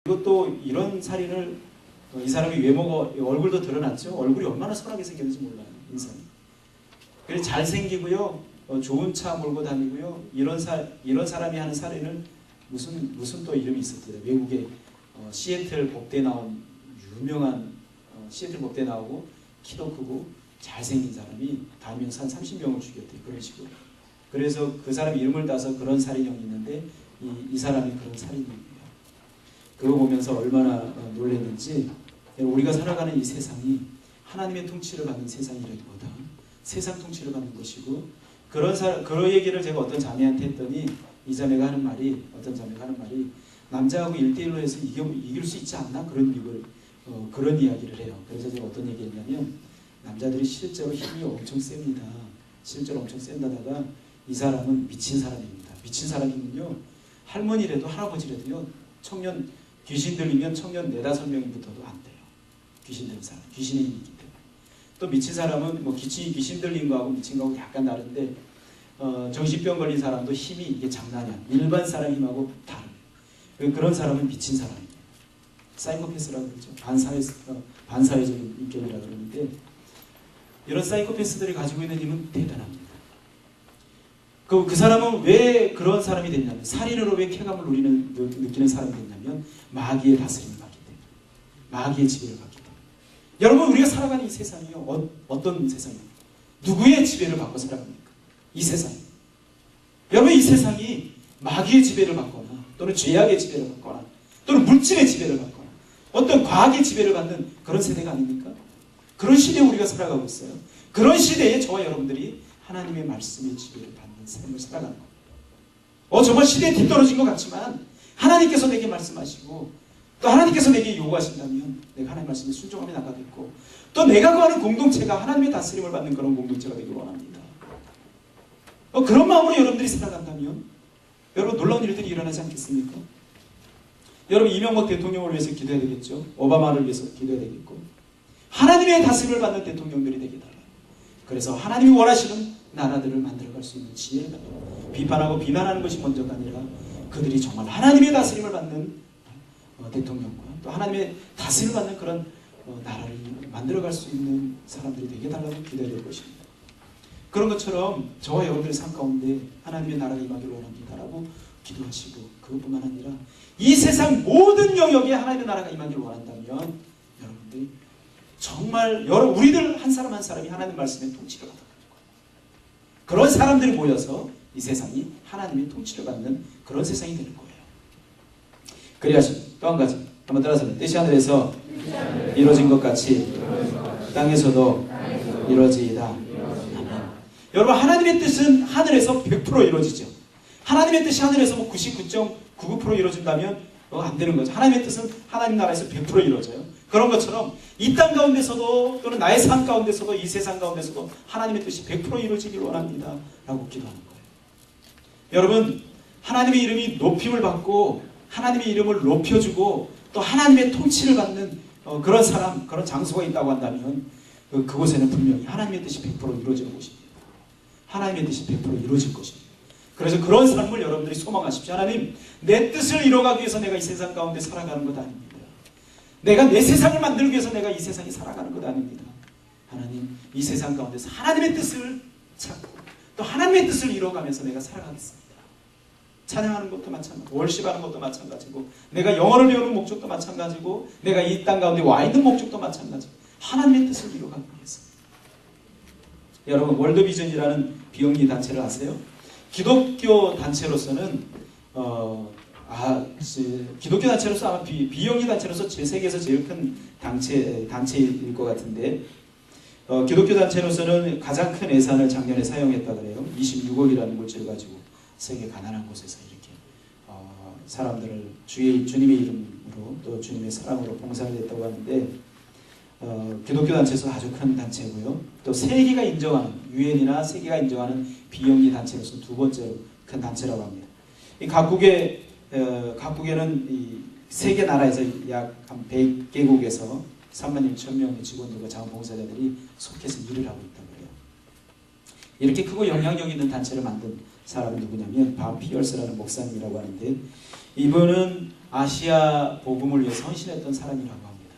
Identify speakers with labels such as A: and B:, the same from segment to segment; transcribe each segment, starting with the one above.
A: 이것도 이런 살인을 이 사람이 외모가 얼굴도 드러났죠. 얼굴이 얼마나 선하게 생겼는지 몰라요. 인상이. 그래서 잘생기고요. 좋은 차 몰고 다니고요. 이런 사람이 하는 살인을 무슨 또 이름이 있었대요. 외국에 시애틀 법대 나온 유명한 시애틀 법대 나오고 키도 크고 잘생긴 사람이 달면서 한 30명을 죽였대요. 그런 식으로. 그래서 그 사람 이름을 따서 그런 살인형이 있는데 이 사람이 그런 살인형입니다. 그거 보면서 얼마나 놀랐는지, 우리가 살아가는 이 세상이 하나님의 통치를 받는 세상이라기보다 세상 통치를 받는 것이고, 그런 얘기를 제가 어떤 자매한테 했더니 이 자매가 하는 말이, 남자하고 1대1로 해서 이길 수 있지 않나? 그런 이야기를 해요. 그래서 제가 어떤 얘기했냐면, 남자들이 실제로 힘이 엄청 셉니다. 실제로 엄청 센다다가 이 사람은 미친 사람입니다. 미친 사람이면요, 할머니라도 할아버지라도요, 귀신 들리면 청년 4-5명이 붙어도 안 돼요. 귀신 들린 사람, 귀신의 힘이 있기 때문에. 또 미친 사람은 귀신 들린 거하고 미친 거하고 약간 다른데, 정신병 걸린 사람도 힘이 이게 장난이 아니야. 일반 사람 힘하고 다른. 그런 사람은 미친 사람입니다. 사이코패스라고 그러죠. 반사회적인 인격이라고 그러는데, 이런 사이코패스들이 가지고 있는 힘은 대단합니다. 그 사람은 왜 그런 사람이 됐냐면, 살인으로 왜 쾌감을 느끼는 사람이 됐냐면, 마귀의 다스림을 받기 때문에, 마귀의 지배를 받기 때문에. 여러분, 우리가 살아가는 이 세상이요, 어떤 세상입니까? 누구의 지배를 받고 살아갑니까? 이 세상이. 여러분, 이 세상이 마귀의 지배를 받거나, 또는 죄악의 지배를 받거나, 또는 물질의 지배를 받거나, 어떤 과학의 지배를 받는 그런 세대가 아닙니까? 그런 시대에 우리가 살아가고 있어요. 그런 시대에 저와 여러분들이 하나님의 말씀의 지배를 받는 삶을 살아가는 겁니다. 정말 시대에 뒤떨어진 것 같지만 하나님께서 내게 말씀하시고, 또 하나님께서 내게 요구하신다면 내가 하나님의 말씀에 순종하며 나가겠고, 또 내가 거하는 공동체가 하나님의 다스림을 받는 그런 공동체가 되길 원합니다. 그런 마음으로 여러분들이 살아간다면 여러분, 놀라운 일들이 일어나지 않겠습니까? 여러분, 이명박 대통령을 위해서 기도해야 되겠죠. 오바마를 위해서 기도해야 되겠고, 하나님의 다스림을 받는 대통령들이 되게 달라요. 그래서 하나님이 원하시는 나라들을 만들어갈 수 있는 지혜를 가지고, 비판하고 비난하는 것이 먼저가 아니라 그들이 정말 하나님의 다스림을 받는 대통령과 또 하나님의 다스림을 받는 그런 나라를 만들어갈 수 있는 사람들이 되게 달라고 기도해야 될 것입니다. 그런 것처럼 저와 여러분들의 삶 가운데 하나님의 나라가 임하기를 원합니다라고 기도하시고, 그것뿐만 아니라 이 세상 모든 영역에 하나님의 나라가 임하기를 원한다면 여러분들이 정말 우리들 한 사람 한 사람이 하나님의 말씀에 통치를 받아가는 거예요. 그런 사람들이 모여서 이 세상이 하나님의 통치를 받는 그런 세상이 되는 거예요. 그리하시면 또 한 가지 한번 따라서, 뜻이 하늘에서 이루어진 것 같이 땅에서도 이루어지이다. 아멘. 여러분, 하나님의 뜻은 하늘에서 100% 이루어지죠. 하나님의 뜻이 하늘에서 99.99% 이루어진다면 안 되는 거죠. 하나님의 뜻은 하나님 나라에서 100% 이루어져요. 그런 것처럼 이 땅 가운데서도, 또는 나의 삶 가운데서도, 이 세상 가운데서도 하나님의 뜻이 100% 이루어지길 원합니다 라고 기도하는 거예요. 여러분, 하나님의 이름이 높임을 받고 하나님의 이름을 높여주고 또 하나님의 통치를 받는 그런 사람, 그런 장소가 있다고 한다면 그곳에는 분명히 하나님의 뜻이 100% 이루어질 것입니다. 하나님의 뜻이 100% 이루어질 것입니다. 그래서 그런 삶을 여러분들이 소망하십시오. 하나님, 내 뜻을 이뤄가기 위해서 내가 이 세상 가운데 살아가는 것 아닙니다. 내가 내 세상을 만들기 위해서 내가 이 세상에 살아가는 것 아닙니다. 하나님, 이 세상 가운데서 하나님의 뜻을 찾고 또 하나님의 뜻을 이뤄가면서 내가 살아가겠습니다. 찬양하는 것도 마찬가지고, 월십하는 것도 마찬가지고, 내가 영어를 배우는 목적도 마찬가지고, 내가 이 땅 가운데 와 있는 목적도 마찬가지고, 하나님의 뜻을 이뤄가기 위해서. 여러분, 월드비전이라는 비영리 단체를 아세요? 기독교 단체로서는 기독교 단체로서 아마 비영리 단체로서 세계에서 제일 큰 단체일 것 같은데, 기독교 단체로서는 가장 큰 예산을 작년에 사용했다 그래요. 26억이라는 물질을 가지고 세계 가난한 곳에서 이렇게 사람들을 주님의 이름으로 또 주님의 사랑으로 봉사를 했다고 하는데, 기독교 단체에서 아주 큰 단체고요. 또 세계가 인정하는, 유엔이나 세계가 인정하는 비영리 단체로서 두 번째로 큰 단체라고 합니다. 이 각국에는 이 세계 나라에서 약 한 100개국에서 3만 1천 명의 직원들과 자원봉사자들이 속해서 일을 하고 있다고 해요. 이렇게 크고 영향력 있는 단체를 만든 사람은 누구냐면 밥 피얼스라는 목사님이라고 하는데, 이분은 아시아 복음을 위해 헌신했던 사람이라고 합니다.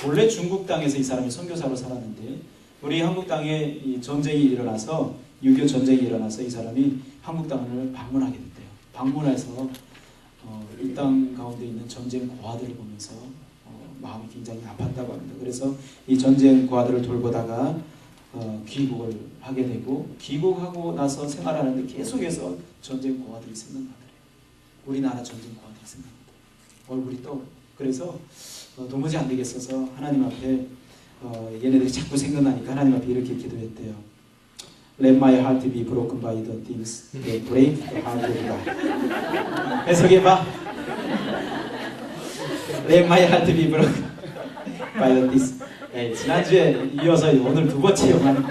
A: 원래 중국 땅에서 이 사람이 선교사로 살았는데 우리 한국 땅에 이 전쟁이 일어나서 6.25 전쟁이 일어나서 이 사람이 한국 땅을 방문하게 됐대요. 방문해서 이 땅 가운데 있는 전쟁 고아들을 보면서 마음이 굉장히 아팠다고 합니다. 그래서 이 전쟁 고아들을 돌보다가 귀국을 하게 되고 귀국하고 나서 생활하는데 계속해서 전쟁 고아들이 생각나더래요. 우리나라 전쟁 고아들이 생각나더래요. 얼굴이 떠. 그래서 도무지 안 되겠어서 하나님 앞에 얘네들이 자꾸 생각나니까 하나님 앞에 이렇게 기도했대요. Let my heart be broken by the things that break the heart of God. 해석해봐. Let my heart be broken by the things. 네, 지난주에 이어서 오늘 두 번째 영화는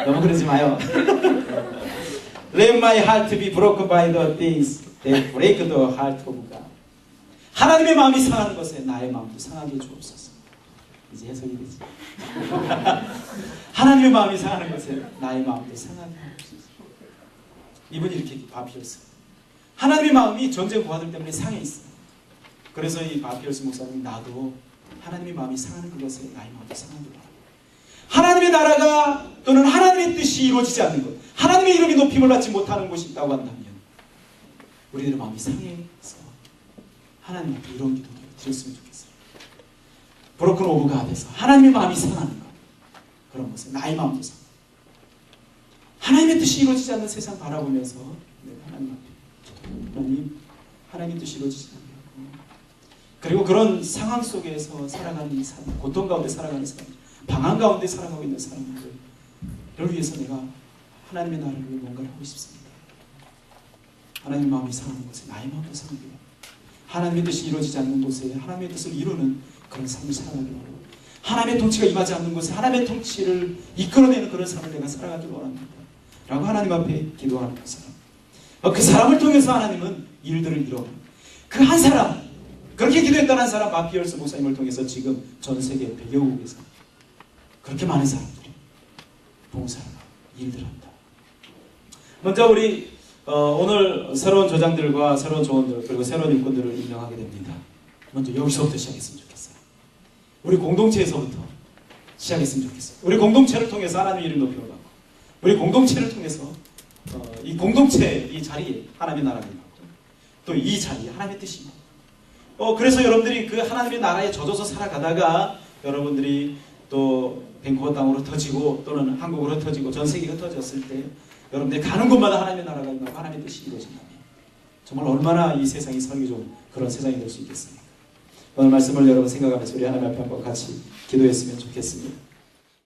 A: 너무 그러지 마요. Let my heart be broken by the things that break the heart of God. 하나님의 마음이 상하는 것에 나의 마음도 상하게 해주옵소서. 이제 해석이 되지. 하나님의 마음이 상하는 것에 나의 마음도 상하게 해주옵소서. 이분이 이렇게 바피어스. 하나님의 마음이 전쟁 고아들 때문에 상해 있어. 그래서 이 바피어스 목사님 나도 하나님의 마음이 상하는 그것에 나의 마음도 상하게 바랍니다. 하나님의 나라가 또는 하나님의 뜻이 이루어지지 않는 것, 하나님의 이름이 높임을 받지 못하는 곳이 있다고 한다면 우리들의 마음이 상해서 하나님 앞에 이런 기도를 드렸으면 좋겠어요. 브로큰 오브 갓에서 하나님의 마음이 상하는 것, 그런 것에 나의 마음도 상하고 하나님의 뜻이 이루어지지 않는 세상 바라보면서 하나님 앞에 하나님, 하나님의 뜻이 이루어지지 않는 그리고 그런 상황 속에서 살아가는 이 사람, 고통 가운데 살아가는 사람, 방황 가운데 살아가고 있는 사람들을 위해서 내가 하나님의 나라를 위해 뭔가를 하고 싶습니다. 하나님의 마음이 상하는 곳에 나의 마음도 상하게 하나님의 뜻이 이루어지지 않는 곳에 하나님의 뜻을 이루는 그런 삶을 살아가기 원합니다. 하나님의 통치가 임하지 않는 곳에 하나님의 통치를 이끌어내는 그런 삶을 내가 살아가길 원합니다. 라고 하나님 앞에 기도하는 그 사람. 그 사람을 통해서 하나님은 일들을 이뤄. 그 한 사람, 그렇게 기도했다는 한 사람, 바피어스 목사님을 통해서 지금 전 세계 100여 국에서 그렇게 많은 사람들이 봉사를 하고 일들을 한다. 먼저 우리 오늘 새로운 조장들과 새로운 조원들 그리고 새로운 일꾼들을 임명하게 됩니다. 먼저 여기서부터 시작했으면 좋겠어요. 우리 공동체에서부터 시작했으면 좋겠어요. 우리 공동체를 통해서 하나님의 이름 높임을 받고 우리 공동체를 통해서 이 공동체 이 자리에 하나님의 나라가 임하고 또 이 자리에 하나님의 뜻이 임하고 그래서 여러분들이 그 하나님의 나라에 젖어서 살아가다가 여러분들이 또 밴쿠버 땅으로 터지고 또는 한국으로 터지고 전 세계가 터졌을 때 여러분들이 가는 곳마다 하나님의 나라가 임하고 하나님의 뜻이 이루어진다면 정말 얼마나 이 세상이 살기 좋은 그런 세상이 될 수 있겠습니까? 오늘 말씀을 여러분 생각하면서 우리 하나님 앞에 한번 같이 기도했으면 좋겠습니다.